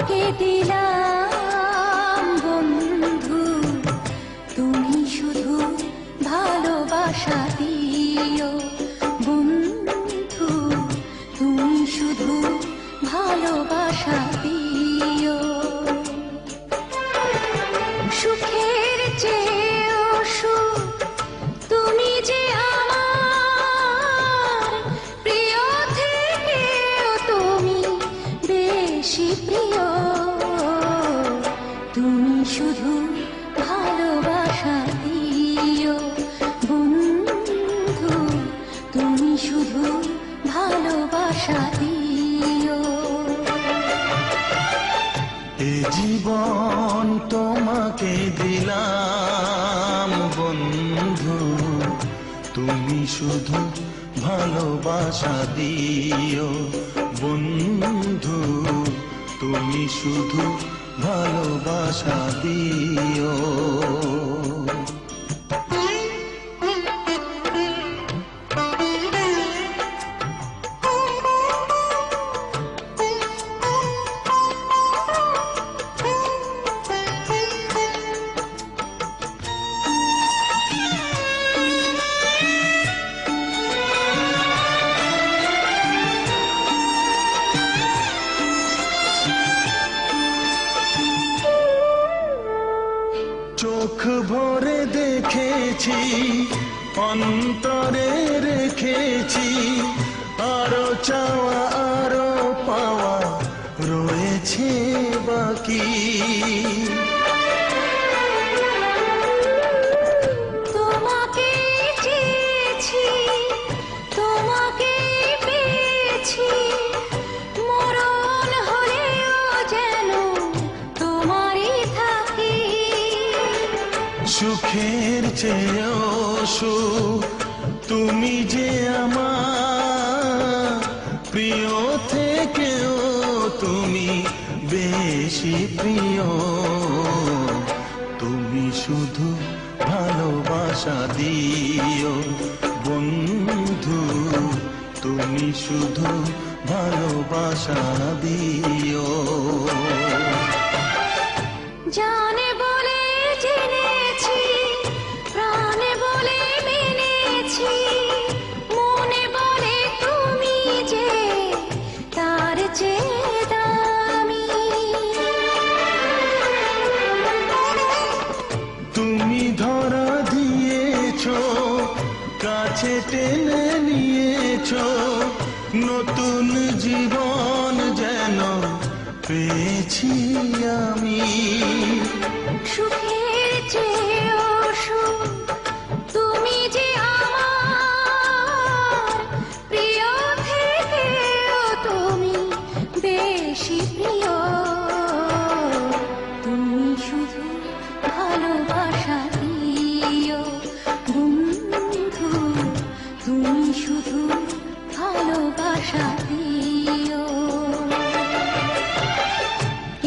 তোমাকে দিলাম বন্ধু, তুমি শুধু ভালোবাসা দিও বন্ধু, তুমি শুধু ভালোবাসা দিও। সুখের চেয়েও সুখ তুমি যে আমার, প্রিয় থেকেও তুমি বেশি প্রিয়। তুমি শুধু ভালোবাসা দিও বন্ধু, তুমি শুধু ভালোবাসা দিও। এ জীবন তোমাকে দিলাম বন্ধু, তুমি শুধু ভালোবাসা দিও বন্ধু, তুমি শুধু ভালোবাসা দিও। চোখ ভরে দেখেছি, অন্তরে রেখেছি, আরো চাওয়া আরো পাওয়া রয়েছে বাকি। তোমাকে চেয়েছি, তোমাকে পেয়েছি, মরণ হলেও যেন তোমারই থাকি। সুখের চেয়েও সুখ তুমি যে আমার, প্রিয় থেকেও তুমি বেশি প্রিয়। তুমি শুধু ভালোবাসা দিও বন্ধু, তুমি শুধু ভালোবাসা দিও। জানে বলে জেনেছি, প্রাণে বলে মেনেছি, মনে বলে তুমি যে তার চেয়ে দামি। তুমি ধরা দিয়েছো, কাছে টেনে নিয়েছো, নতুন জীবন যেন পেয়েছি আমি। সুখের চেয়েও সুখ তুমি যে আমার, প্রিয় থেকেও তুমি বেশি প্রিয়। তুমি শুধু ভালোবাসা দিও বন্ধু, তুমি শুধু ভালোবাসা দিও।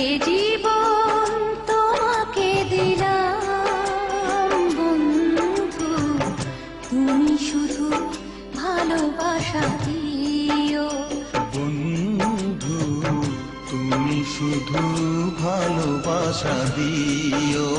এ জীবন তোমাকে দিলাম বন্ধু, তুমি শুধু ভালোবাসা দিও বন্ধু, তুমি শুধু ভালোবাসা দিও।